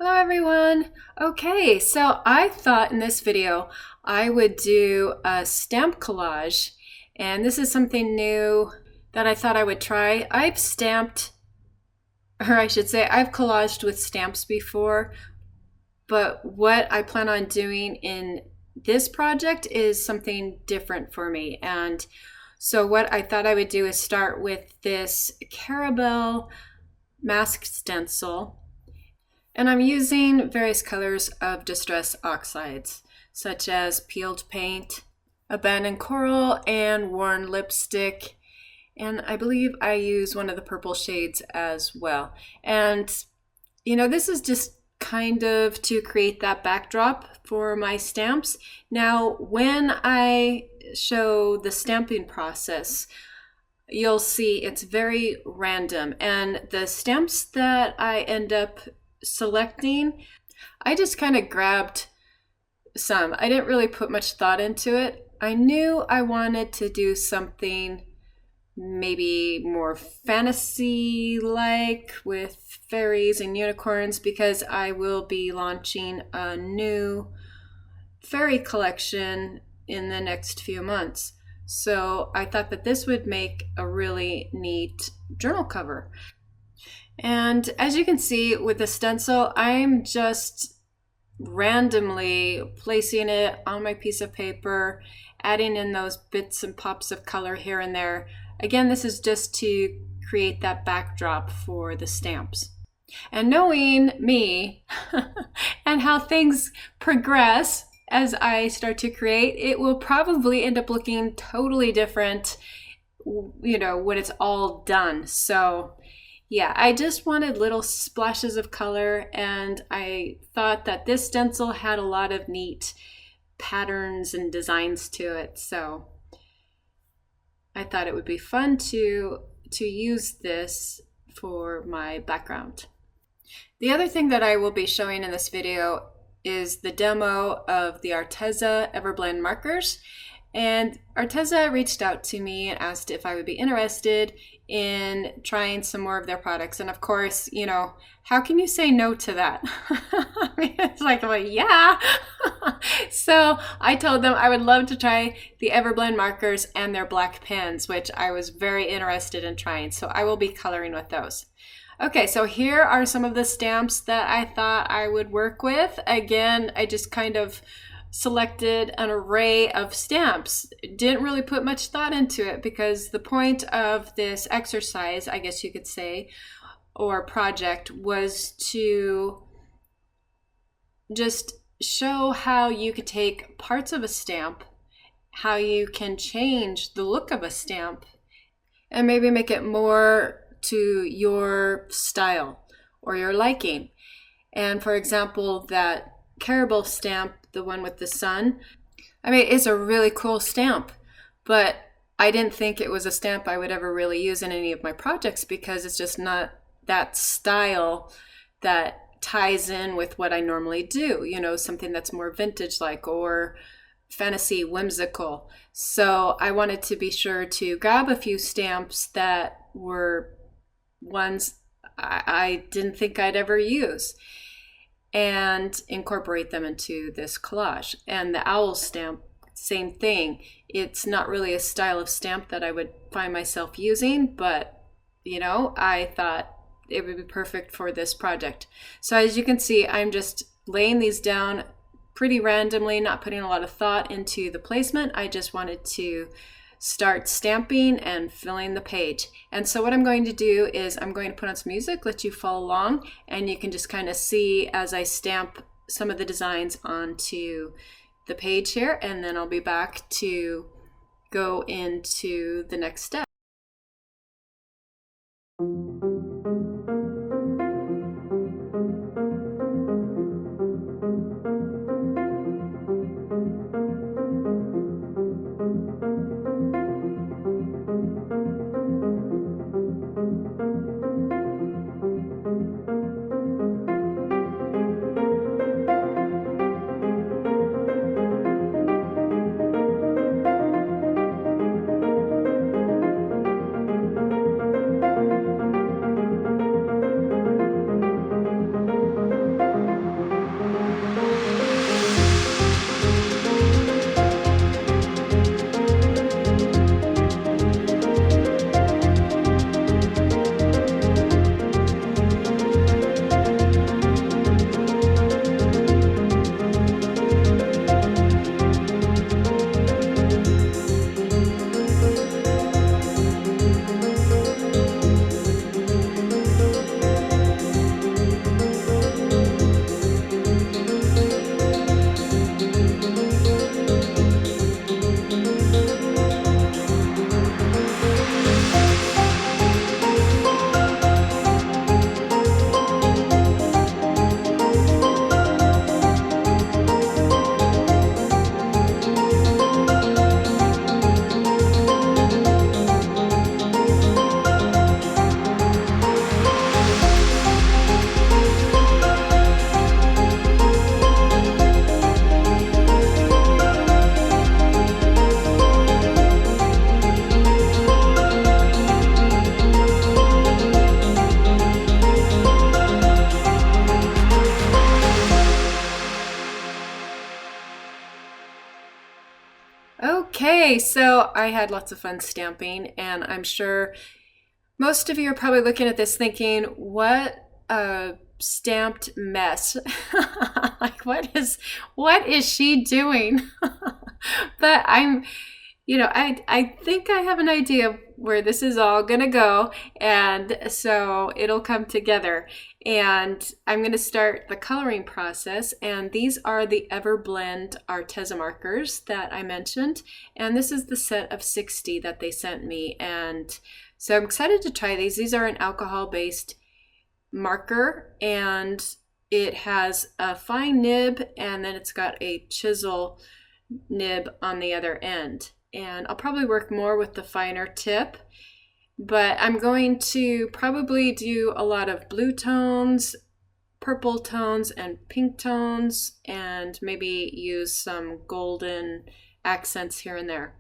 Hello everyone. Okay, so I thought in this video I would do a stamp collage, and this is something new that I thought I would try. I've stamped, or I should say I've collaged with stamps before, but what I plan on doing in this project is something different for me. And so what I thought I would do is start with this Carabelle mask stencil. And I'm using various colors of distress oxides, such as peeled paint, abandoned coral, and worn lipstick. And I believe I use one of the purple shades as well. And, this is just kind of to create that backdrop for my stamps. Now, when I show the stamping process, you'll see it's very random. And the stamps that I end up selecting, I just kind of grabbed some. I didn't really put much thought into it. I knew I wanted to do something maybe more fantasy-like with fairies and unicorns because I will be launching a new fairy collection in the next few months. So I thought that this would make a really neat journal cover. And as you can see with the stencil, I'm just randomly placing it on my piece of paper, adding in those bits and pops of color here and there. Again, this is just to create that backdrop for the stamps. And knowing me and how things progress as I start to create, it will probably end up looking totally different, when it's all done. So yeah, I just wanted little splashes of color, and I thought that this stencil had a lot of neat patterns and designs to it. So I thought it would be fun to use this for my background. The other thing that I will be showing in this video is the demo of the Arteza Everblend Markers. And Arteza reached out to me and asked if I would be interested in trying some more of their products. And of course, how can you say no to that? I mean, it's like, well, yeah. So I told them I would love to try the Everblend markers and their black pens, which I was very interested in trying. So I will be coloring with those. Okay, so here are some of the stamps that I thought I would work with. Again, I just kind of selected an array of stamps. Didn't really put much thought into it because the point of this exercise, I guess you could say, or project, was to just show how you could take parts of a stamp, how you can change the look of a stamp, and maybe make it more to your style or your liking. And for example, that Carabelle stamp, the one with the sun, I mean, it's a really cool stamp, but I didn't think it was a stamp I would ever really use in any of my projects because it's just not that style that ties in with what I normally do, something that's more vintage-like or fantasy, whimsical. So I wanted to be sure to grab a few stamps that were ones I didn't think I'd ever use and incorporate them into this collage. And the owl stamp, same thing. It's not really a style of stamp that I would find myself using, but I thought it would be perfect for this project. So as you can see, I'm just laying these down pretty randomly, not putting a lot of thought into the placement. I just wanted to start stamping and filling the page. And so what I'm going to do is I'm going to put on some music, let you follow along, and you can just kind of see as I stamp some of the designs onto the page here, and then I'll be back to go into the next step. Okay, so I had lots of fun stamping, and I'm sure most of you are probably looking at this thinking, what a stamped mess. Like, what is she doing? But I think I have an idea of where this is all gonna go, and so it'll come together. And I'm going to start the coloring process, and these are the Everblend Arteza markers that I mentioned, and this is the set of 60 that they sent me, and so I'm excited to try these. These are an alcohol-based marker, and it has a fine nib, and then it's got a chisel nib on the other end, and I'll probably work more with the finer tip. But I'm going to probably do a lot of blue tones, purple tones, and pink tones, and maybe use some golden accents here and there.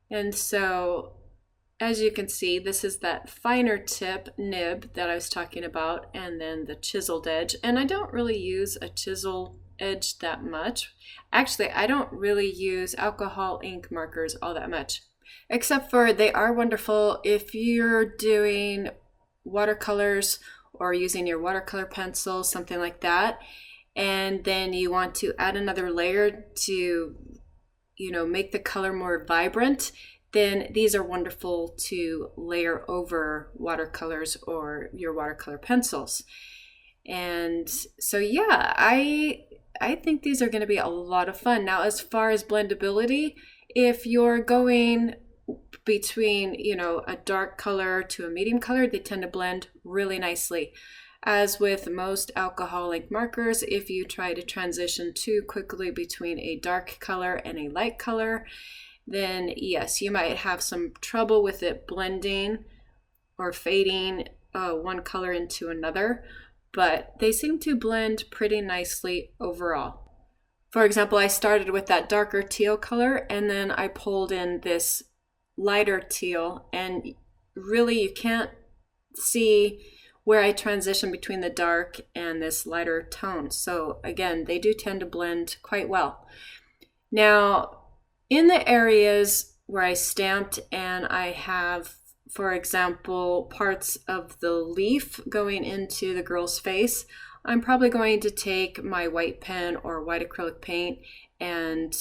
And so, as you can see, this is that finer tip nib that I was talking about, and then the chiseled edge. And I don't really use a chisel edge that much. Actually, I don't really use alcohol ink markers all that much. Except for they are wonderful if you're doing watercolors or using your watercolor pencil, something like that, and then you want to add another layer to, make the color more vibrant, then these are wonderful to layer over watercolors or your watercolor pencils. And so, yeah, I think these are going to be a lot of fun. Now, as far as blendability, if you're going between, a dark color to a medium color, they tend to blend really nicely. As with most alcohol ink markers, if you try to transition too quickly between a dark color and a light color, then yes, you might have some trouble with it blending or fading one color into another, but they seem to blend pretty nicely overall. For example, I started with that darker teal color, and then I pulled in this lighter teal, and really you can't see where I transition between the dark and this lighter tone. So again, they do tend to blend quite well. Now, in the areas where I stamped and I have, for example, parts of the leaf going into the girl's face, I'm probably going to take my white pen or white acrylic paint and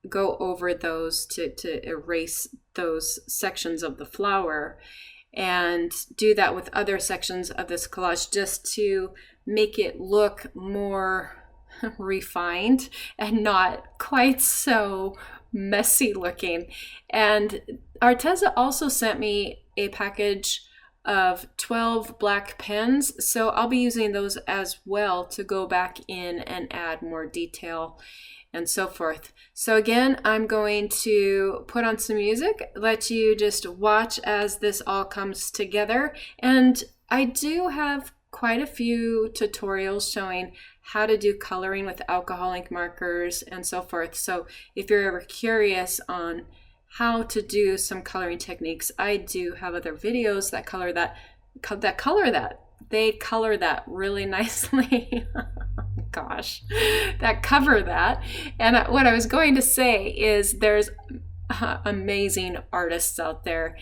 go over those to erase those sections of the flower, and do that with other sections of this collage just to make it look more refined and not quite so messy looking. And Arteza also sent me a package of 12 black pens, so I'll be using those as well to go back in and add more detail and so forth. So again, I'm going to put on some music, let you just watch as this all comes together. And I do have quite a few tutorials showing how to do coloring with alcohol ink markers and so forth. So if you're ever curious on how to do some coloring techniques, I do have other videos that color that. They color that really nicely. Gosh, that cover that. And what I was going to say is there's amazing artists out there,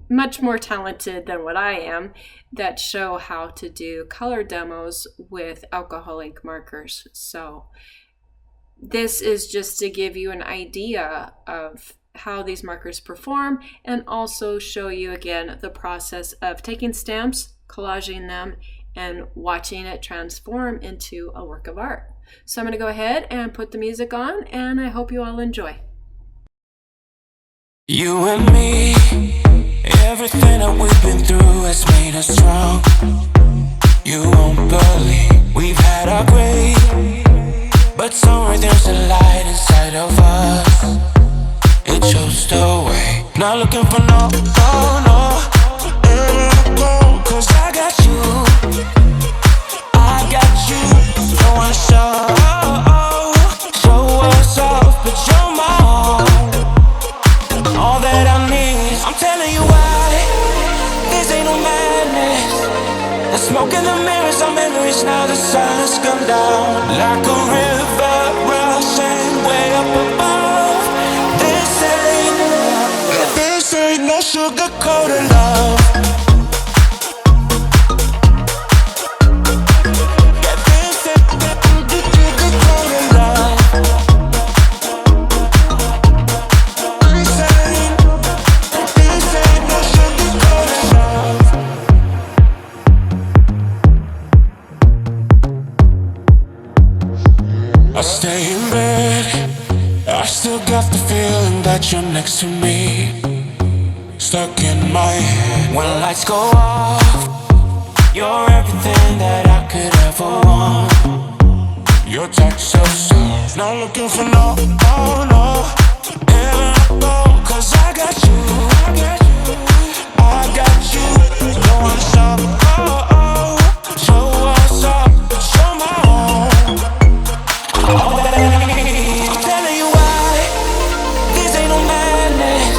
much more talented than what I am, that show how to do color demos with alcohol ink markers. So this is just to give you an idea of how these markers perform, and also show you again the process of taking stamps, collaging them, and watching it transform into a work of art. So I'm going to go ahead and put the music on, and I hope you all enjoy. You and me, everything that we've been through has made us strong. You won't believe we've had our gray, but somewhere there's a light inside of us. It shows the way. Not looking for no, cause I got you. I got you. Don't wanna show us off, but you're my all that I need. I'm telling you why. This ain't no madness. The smoke in the mirrors are memories now. The silence come down like a river rushing way up above. This ain't no sugar coated love. I stay in bed, I still got the feeling that you're next to me, stuck in my head. When lights go off, you're everything that I could ever want. Your touch so soft, not looking for no, oh no. Here I go, 'cause I got you, I got you. No one's up, oh oh. Show us up, show my home. I'm telling you why, this ain't no madness.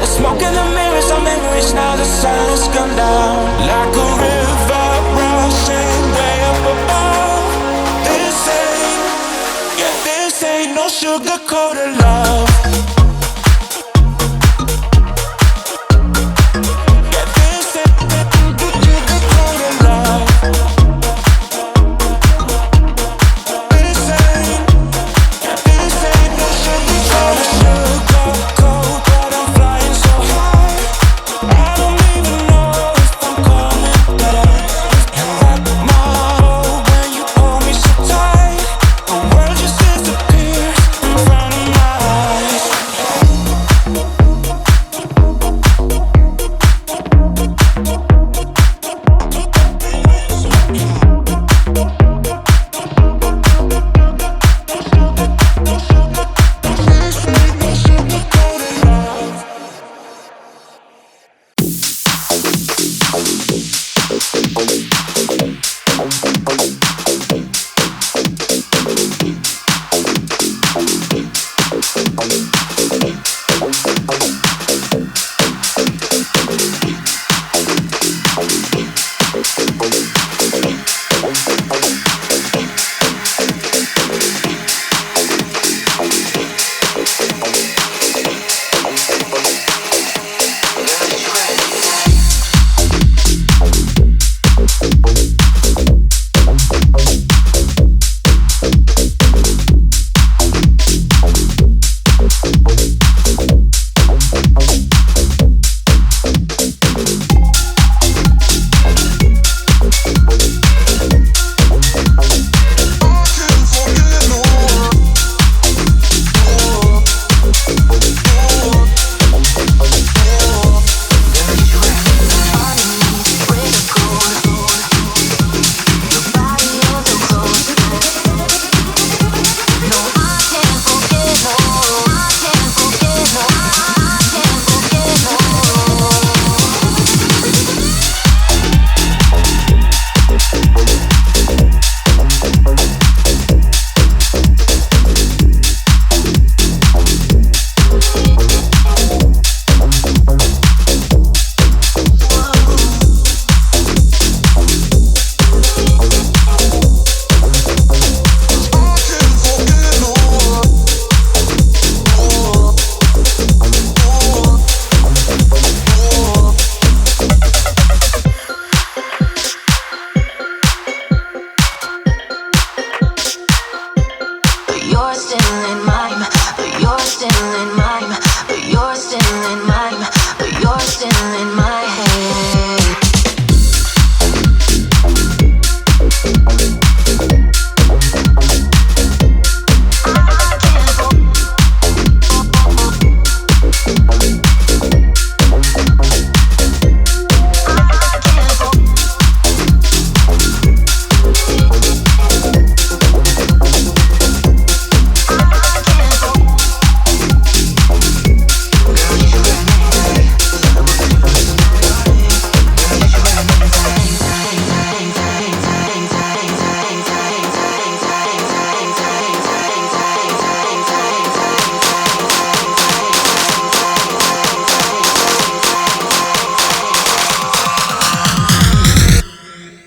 The smoke in the mirrors are memories now. The silence come down like a river rushing way up above. This ain't no sugar coated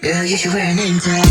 Girl, you should wear a name tag.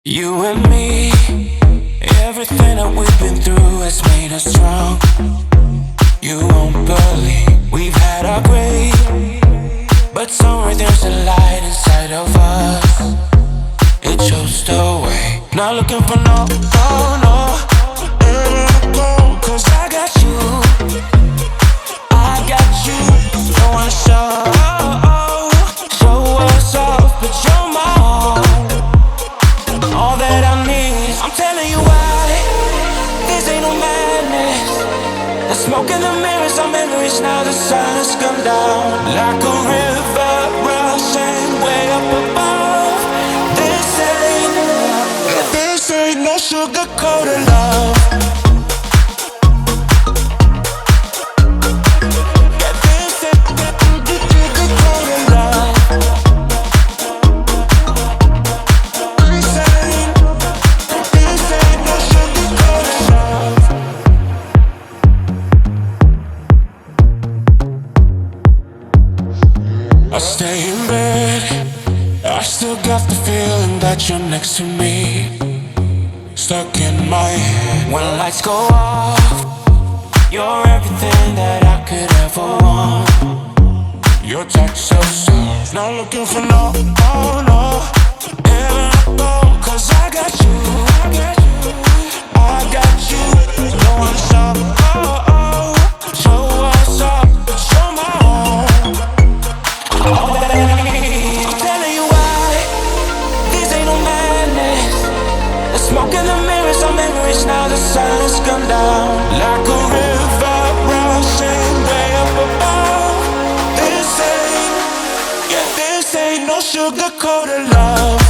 You and me, everything that we've been through has made us strong. You won't believe we've had our gray, but somewhere there's a light inside of us. It shows the way. Not looking for no, cause I got you. I got you. Don't wanna show us off, but you're my all. Smoke in the mirrors, our memories now the sun has come down like a river rushing way up above. This ain't no sugar coated love. I stay in bed, I still got the feeling that you're next to me, stuck in my head. When lights go off, you're everything that I could ever want. Your touch so soft, not looking for no, oh no. Never go, cause I got you, I got you. No one's up, oh oh. Show us up, show my home. I'm telling you why, this ain't no madness. The smoke in the mirrors, our memories now the sun has come down like a river rushing way up above. This ain't no sugar-coated love.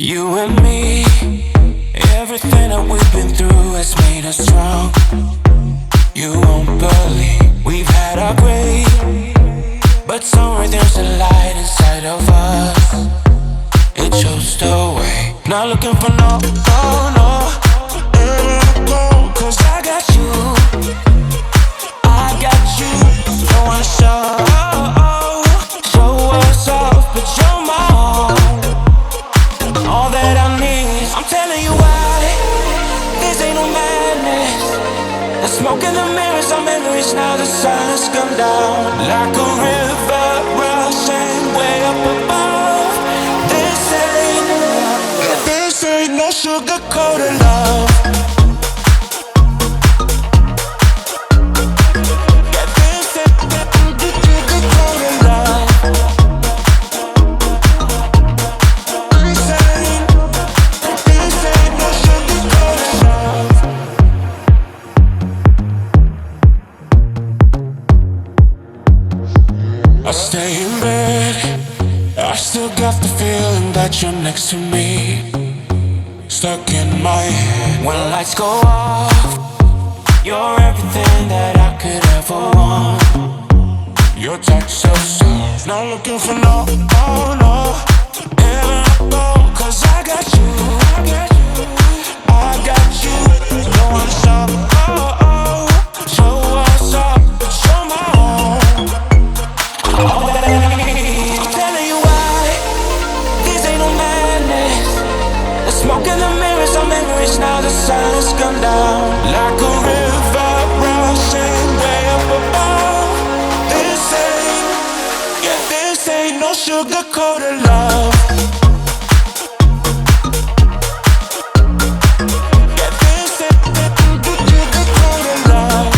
You and me, everything that we've been through has made us strong. You won't believe we've had our gray, but somewhere there's a light inside of us. It shows the way. Not looking for no, cause I got you. I got you. Don't wanna show us off, but you're my all. Smoke in the mirrors, our memories now. The sun's come down like a river rushing way up above. This ain't no sugar-coated love. I stay in bed, I still got the feeling that you're next to me, stuck in my head. When lights go off, you're everything that I could ever want. Your touch so soft, not looking for no, oh no. Heaven I go, 'cause I got you, I got you. No one's up, oh oh. Show us up, show my own. I'm telling you why, this ain't no madness. The smoke in the mirrors, our memories now. The sun's come down like a river rushing way up above. This ain't no sugar-coated love. Yeah, this ain't sugar-coated love.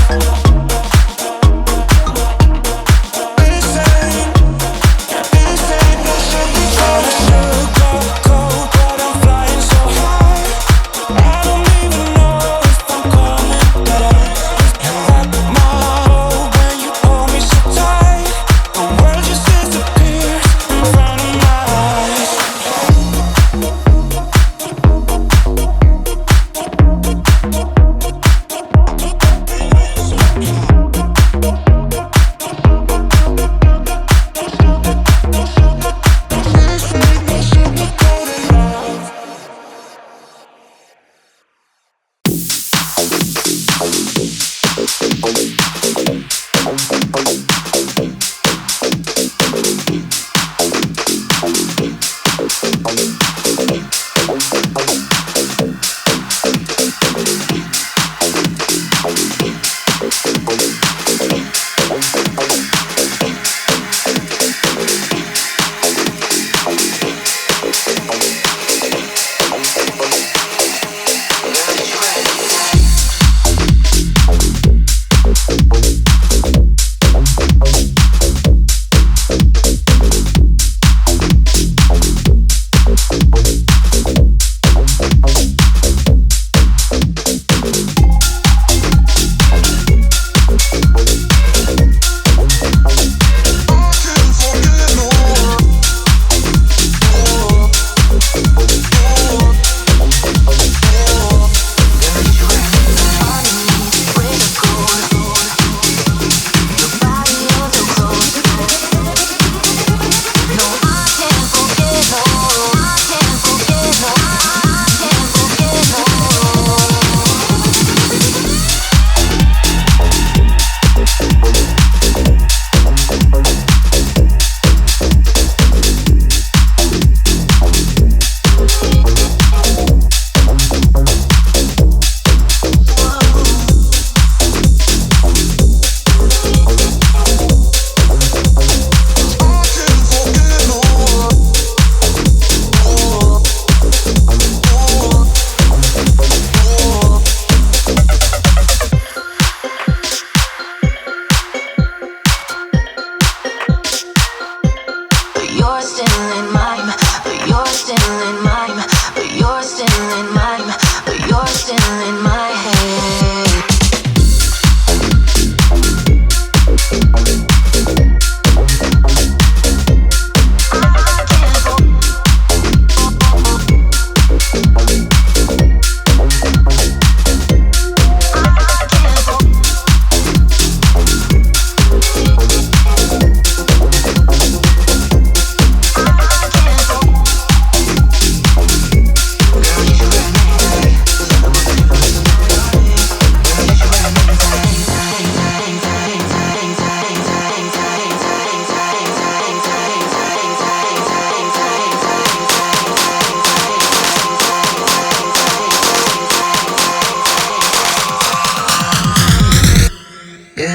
From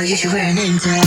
you should wear a name tag.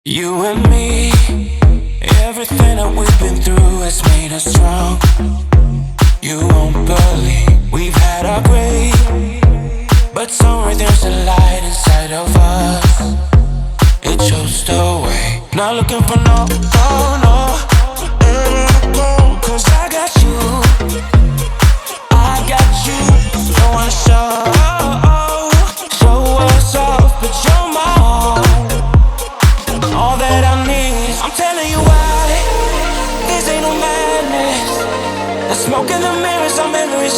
You and me, everything that we've been through has made us strong. You won't believe we've had our gray, but somewhere there's a light inside of us. It shows the way. Not looking for no, cause I got you. I got you. Don't wanna show us off, but you're my all.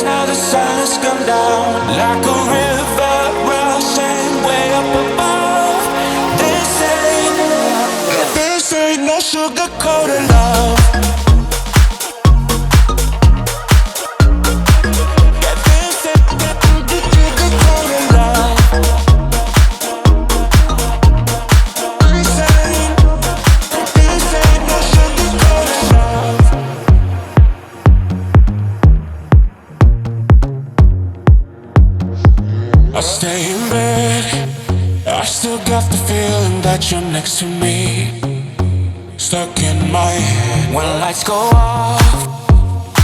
now the sun has come down like a river rushing way up above. This ain't no sugar-coated love. I stay in bed, I still got the feeling that you're next to me, stuck in my head. When lights go off,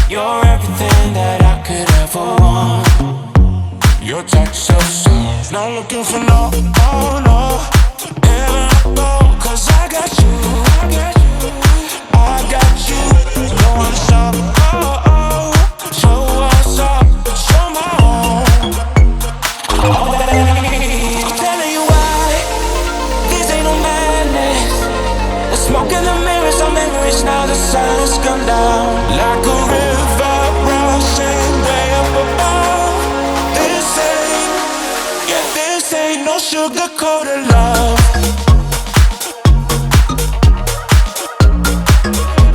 you're everything that I could ever want. Your touch so soft, not looking for no, oh no. Heaven I go, 'cause I got you, I got you. Don't wanna stop, oh oh. Show us up, show my own. I'm telling you why, this ain't no madness. The smoke in the mirrors are memories, now the sun has come down Like a river rushing way up above. This ain't no sugar-coated love.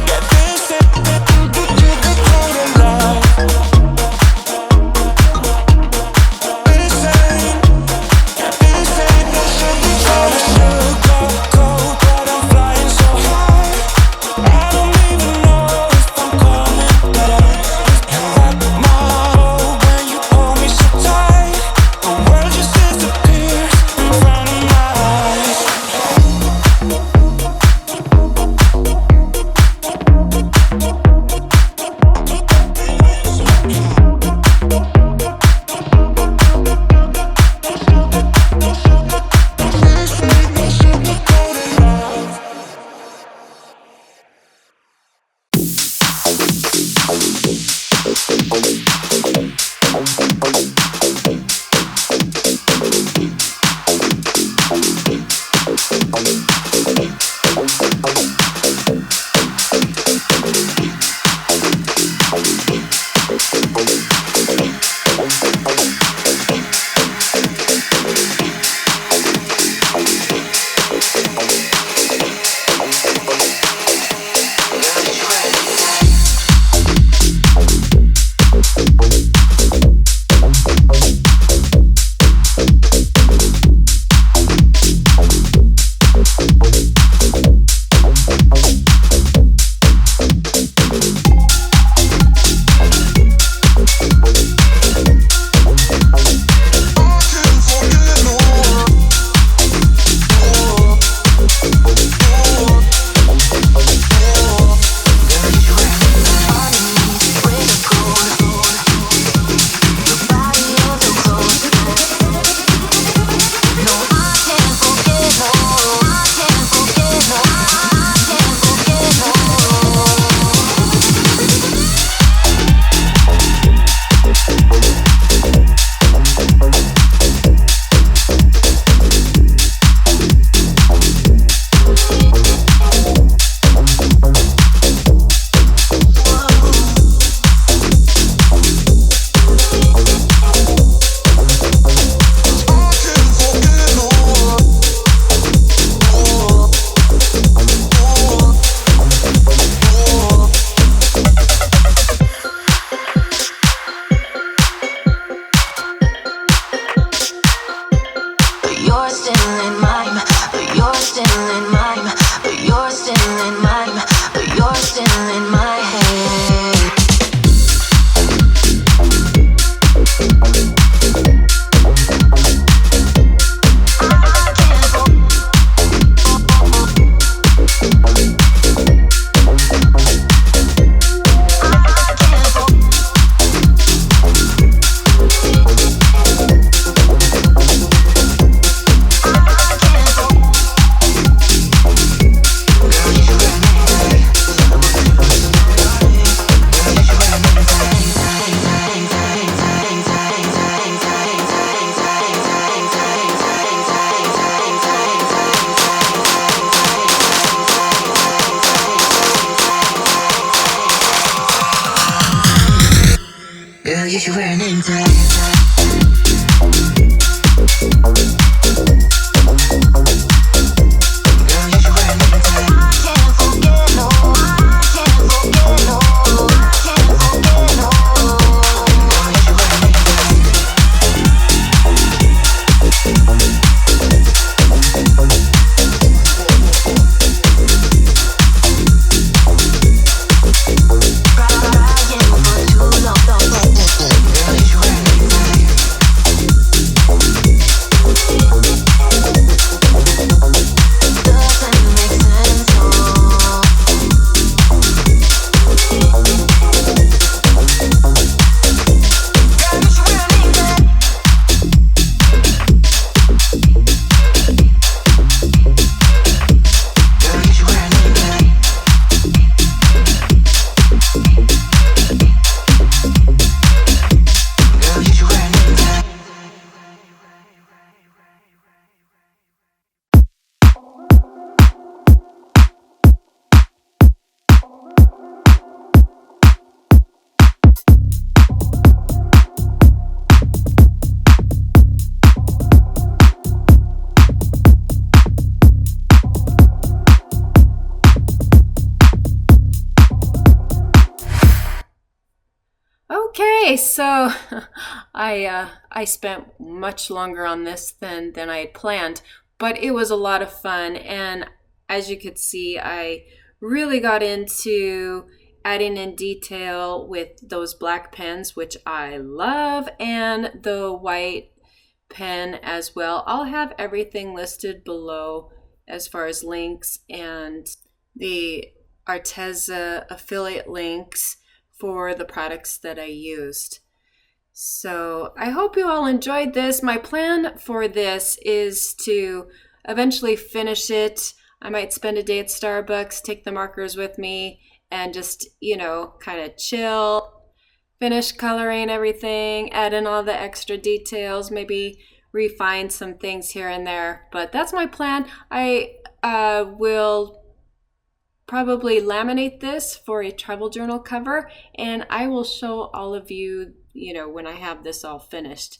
Yeah, this ain't sugar-coated love. This ain't no sugar-coated, but I'm flying so high. I don't even know if I'm coming back. You rock my world when you hold me so tight. The world just disappears in front of my eyes. you should wear a name tag. Okay, so I spent much longer on this than I had planned, but it was a lot of fun, and as you could see, I really got into adding in detail with those black pens, which I love, and the white pen as well. I'll have everything listed below as far as links and the Arteza affiliate links for the products that I used. So I hope you all enjoyed this. My plan for this is to eventually finish it. I might spend a day at Starbucks, take the markers with me, and just, kind of chill, finish coloring everything, add in all the extra details, maybe refine some things here and there. But that's my plan. I will probably laminate this for a travel journal cover, and I will show all of you, when I have this all finished.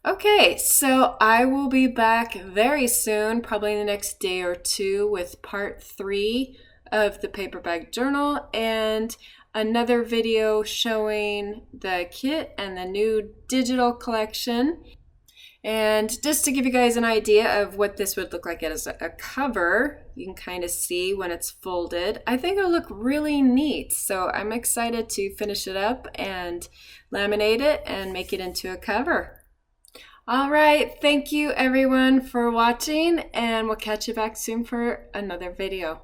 Okay, so I will be back very soon, probably in the next day or two, with part 3 of the paper bag journal and another video showing the kit and the new digital collection. And just to give you guys an idea of what this would look like as a cover, you can kind of see when it's folded. I think it'll look really neat. So I'm excited to finish it up and laminate it and make it into a cover. All right, thank you everyone for watching, and we'll catch you back soon for another video.